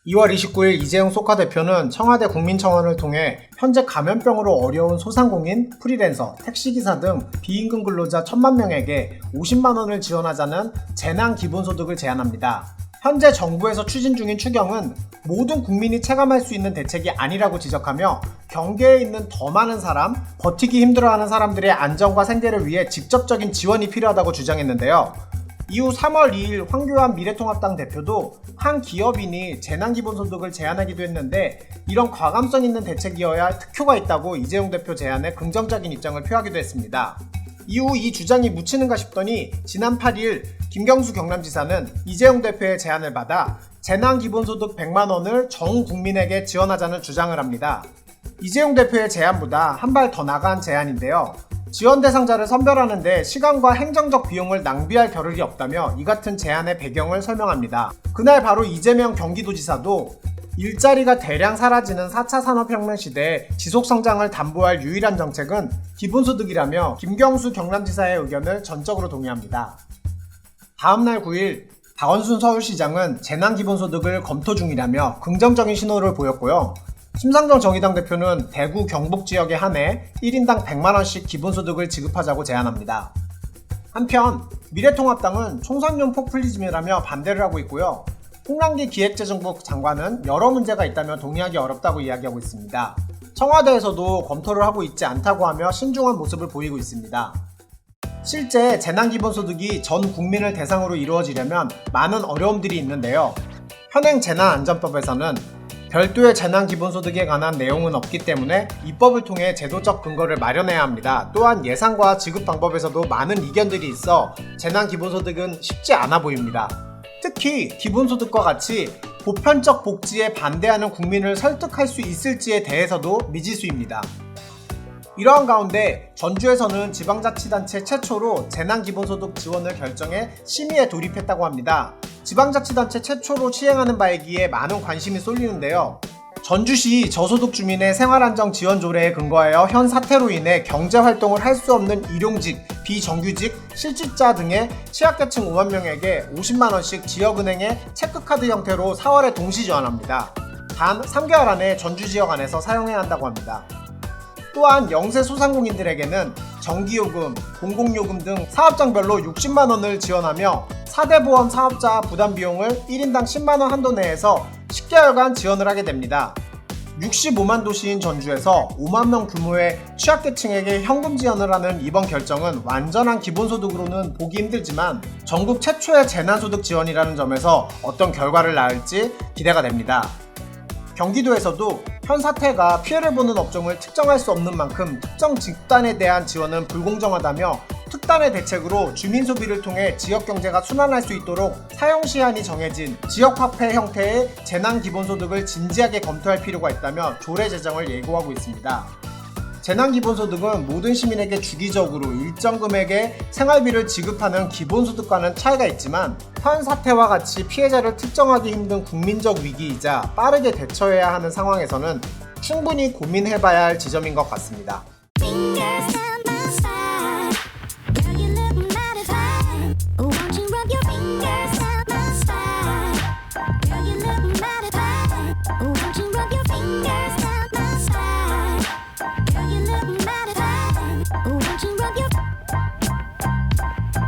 2월 29일 이재용 소카 대표는 청와대 국민청원을 통해 현재 감염병으로 어려운 소상공인, 프리랜서, 택시기사 등 비임금 근로자 1,000만 명에게 50만 원을 지원하자는 재난 기본소득을 제안합니다. 현재 정부에서 추진 중인 추경은 모든 국민이 체감할 수 있는 대책이 아니라고 지적하며 경계에 있는 더 많은 사람, 버티기 힘들어하는 사람들의 안전과 생계를 위해 직접적인 지원이 필요하다고 주장했는데요. 이후 3월 2일 황교안 미래통합당 대표도 한 기업인이 재난기본소득을 제안하기도 했는데 이런 과감성 있는 대책이어야 특효가 있다고 이재용 대표 제안에 긍정적인 입장을 표하기도 했습니다. 이후 이 주장이 묻히는가 싶더니 지난 8일 김경수 경남지사는 이재용 대표의 제안을 받아 재난기본소득 100만 원을 전 국민에게 지원하자는 주장을 합니다. 이재용 대표의 제안보다 한 발 더 나간 제안인데요. 지원 대상자를 선별하는데 시간과 행정적 비용을 낭비할 겨를이 없다며 이 같은 제안의 배경을 설명합니다. 그날 바로 이재명 경기도지사도 일자리가 대량 사라지는 4차 산업혁명 시대에 지속성장을 담보할 유일한 정책은 기본소득이라며 김경수 경남지사의 의견을 전적으로 동의합니다. 다음날 9일 박원순 서울시장은 재난기본소득을 검토 중이라며 긍정적인 신호를 보였고요. 심상정 정의당 대표는 대구 경북 지역에 한해 1인당 100만원씩 기본소득을 지급하자고 제안합니다. 한편 미래통합당은 총선용 포퓰리즘이라며 반대를 하고 있고요. 홍남기 기획재정부 장관은 여러 문제가 있다며 동의하기 어렵다고 이야기하고 있습니다. 청와대에서도 검토를 하고 있지 않다고 하며 신중한 모습을 보이고 있습니다. 실제 재난기본소득이 전 국민을 대상으로 이루어지려면 많은 어려움들이 있는데요. 현행 재난안전법에서는 별도의 재난기본소득에 관한 내용은 없기 때문에 입법을 통해 제도적 근거를 마련해야 합니다. 또한 예산과 지급 방법에서도 많은 이견들이 있어 재난기본소득은 쉽지 않아 보입니다. 특히 기본소득과 같이 보편적 복지에 반대하는 국민을 설득할 수 있을지에 대해서도 미지수입니다. 이러한 가운데 전주에서는 지방자치단체 최초로 재난기본소득 지원을 결정해 심의에 돌입했다고 합니다. 지방자치단체 최초로 시행하는 바이기에 많은 관심이 쏠리는데요. 전주시 저소득 주민의 생활안정 지원 조례에 근거하여 현 사태로 인해 경제활동을 할 수 없는 일용직, 비정규직, 실직자 등의 취약계층 5만 명에게 50만원씩 지역은행에 체크카드 형태로 4월에 동시 지원합니다. 단 3개월 안에 전주 지역 안에서 사용해야 한다고 합니다. 또한 영세 소상공인들에게는 전기요금, 공공요금 등 사업장별로 60만원을 지원하며 4대 보험 사업자 부담비용을 1인당 10만원 한도 내에서 10개월간 지원을 하게 됩니다. 65만 도시인 전주에서 5만 명 규모의 취약계층에게 현금 지원을 하는 이번 결정은 완전한 기본소득으로는 보기 힘들지만 전국 최초의 재난소득 지원이라는 점에서 어떤 결과를 낳을지 기대가 됩니다. 경기도에서도 현 사태가 피해를 보는 업종을 특정할 수 없는 만큼 특정 집단에 대한 지원은 불공정하다며 특단의 대책으로 주민 소비를 통해 지역 경제가 순환할 수 있도록 사용 시한이 정해진 지역화폐 형태의 재난기본소득을 진지하게 검토할 필요가 있다며 조례 제정을 예고하고 있습니다. 재난기본소득은 모든 시민에게 주기적으로 일정 금액의 생활비를 지급하는 기본소득과는 차이가 있지만 현 사태와 같이 피해자를 특정하기 힘든 국민적 위기이자 빠르게 대처해야 하는 상황에서는 충분히 고민해봐야 할 지점인 것 같습니다.